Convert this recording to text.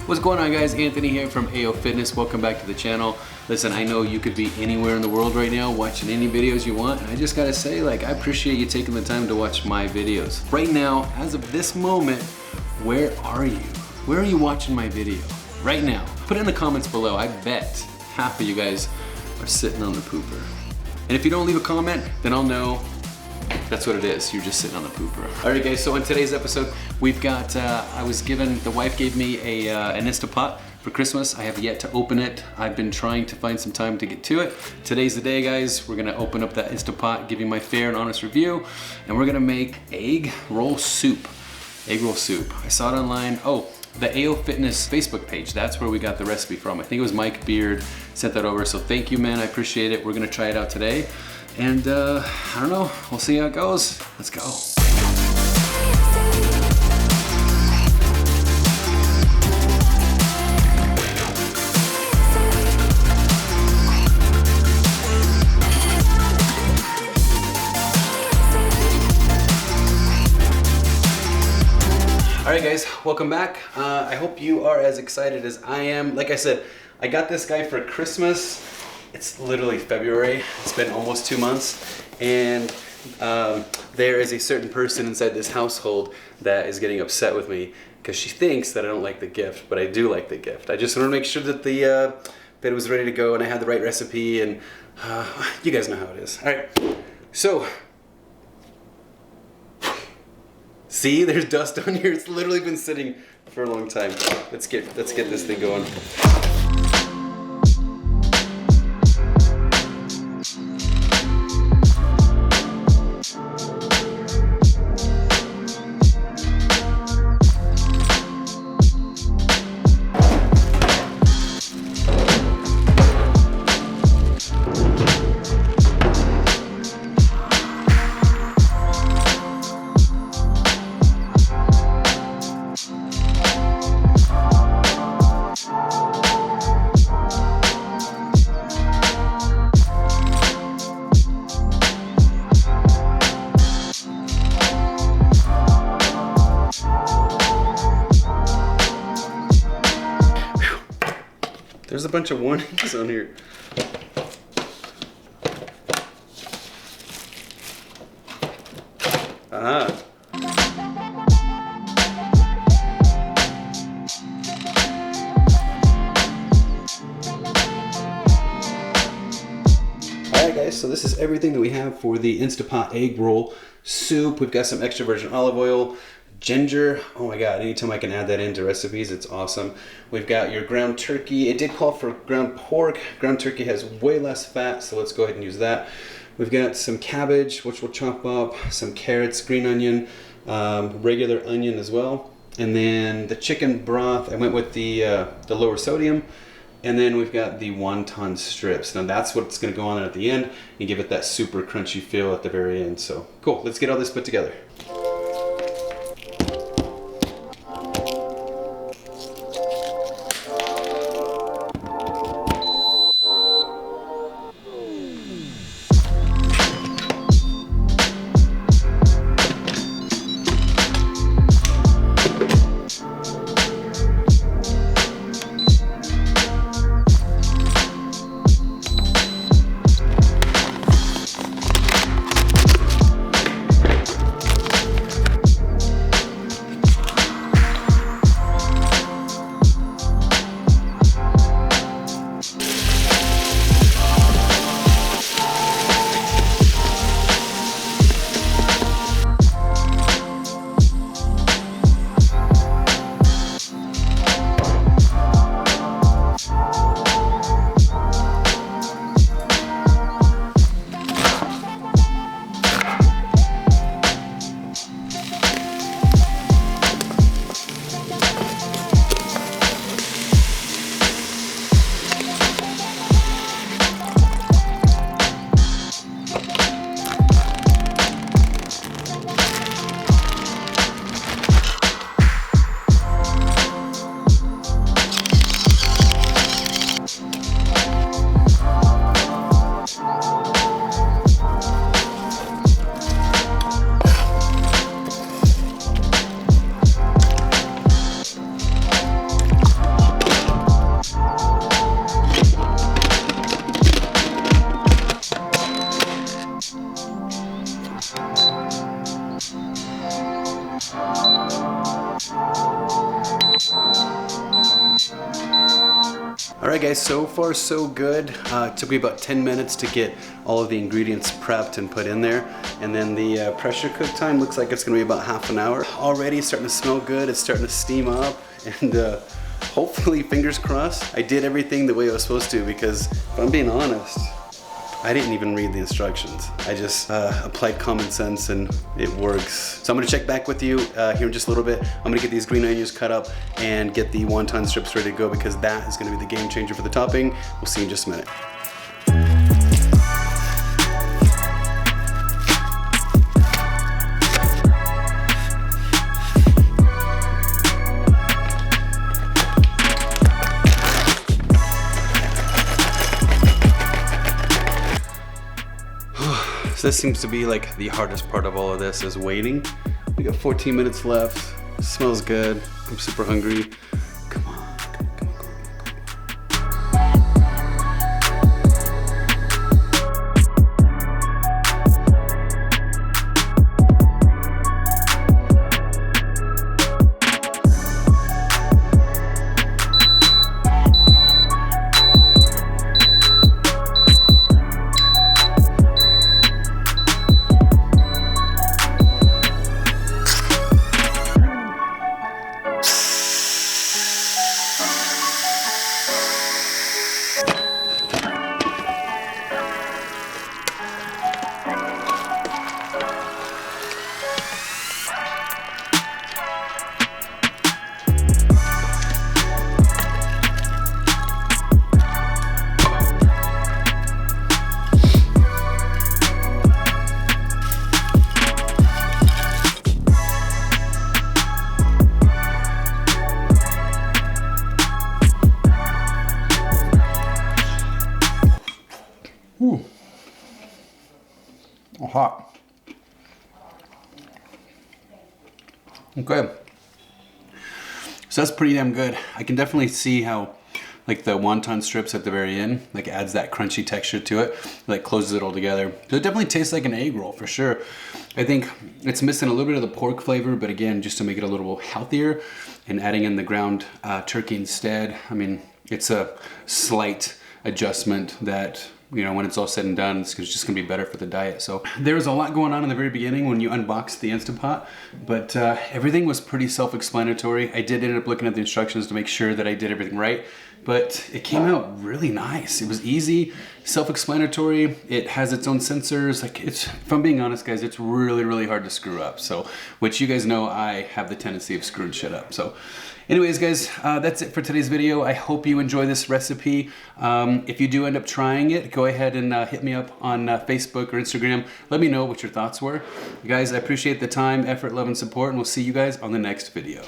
What's going on, guys? Anthony here from AO Fitness. Welcome back to the channel. Listen, I know you could be anywhere in the world right now watching any videos you want, and I just gotta say, I appreciate you taking the time to watch my videos. Right now, as of this moment, where are you? Where are you watching my video? Right now. Put it in the comments below. I bet half of you guys are sitting on the pooper. And if you don't leave a comment, then I'll know that's what it is. You're just sitting on the pooper. All right, guys, so in today's episode, we've got, the wife gave me an Instapot for Christmas. I have yet to open it. I've been trying to find some time to get to it. Today's the day, guys. We're gonna open up that Instapot, give you my fair and honest review, and we're gonna make egg roll soup. Egg roll soup. I saw it online. Oh, the AO Fitness Facebook page. That's where we got the recipe from. I think it was Mike Beard sent that over. So thank you, man. I appreciate it. We're gonna try it out today. And I don't know, we'll see how it goes. Let's go. All right, guys, welcome back. I hope you are as excited as I am. Like I said, I got this guy for Christmas. It's literally February. It's been almost 2 months. And there is a certain person inside this household that is getting upset with me because she thinks that I don't like the gift, but I do like the gift. I just want to make sure that that it was ready to go and I had the right recipe, and you guys know how it is. All right, so see, there's dust on here. It's literally been sitting for a long time. Let's get this thing going. There's a bunch of warnings on here. Alright, guys, so this is everything that we have for the Instapot egg roll soup. We've got some extra virgin olive oil, ginger. Oh my god, anytime I can add that into recipes, it's awesome. We've got your ground turkey. It did call for ground pork. Ground turkey has way less fat, so let's go ahead and use that. We've got some cabbage, which we'll chop up, some carrots, green onion, regular onion as well. And then the chicken broth, I went with the lower sodium. And then we've got the wonton strips. Now that's what's gonna go on at the end and give it that super crunchy feel at the very end. So cool, let's get all this put together. Alright guys, so far so good. It took me about 10 minutes to get all of the ingredients prepped and put in there. And then the pressure cook time looks like it's gonna be about half an hour. Already starting to smell good, it's starting to steam up, and hopefully, fingers crossed, I did everything the way I was supposed to, because if I'm being honest, I didn't even read the instructions. I just applied common sense and it works. So I'm gonna check back with you here in just a little bit. I'm gonna get these green onions cut up and get the wonton strips ready to go, because that is gonna be the game changer for the topping. We'll see you in just a minute. So this seems to be like the hardest part of all of this, is waiting. We got 14 minutes left. It smells good. I'm super hungry. Come on. Ooh. Oh, hot. Okay. So that's pretty damn good. I can definitely see how like the wonton strips at the very end like adds that crunchy texture to it, like closes it all together. So it definitely tastes like an egg roll for sure. I think it's missing a little bit of the pork flavor, but again, just to make it a little healthier and adding in the ground turkey instead. I mean, it's a slight adjustment that, you know, when it's all said and done, it's just gonna be better for the diet. So there was a lot going on in the very beginning when you unboxed the Instant Pot, but everything was pretty self-explanatory. I did end up looking at the instructions to make sure that I did everything right, but it came out really nice. It was easy, self-explanatory. It has its own sensors. Like, it's, if I'm being honest, guys, it's really, really hard to screw up. So, which you guys know, I have the tendency of screwing shit up. So anyways, guys, that's it for today's video. I hope you enjoy this recipe. If you do end up trying it, go ahead and hit me up on Facebook or Instagram. Let me know what your thoughts were. Guys, I appreciate the time, effort, love, and support, and we'll see you guys on the next video.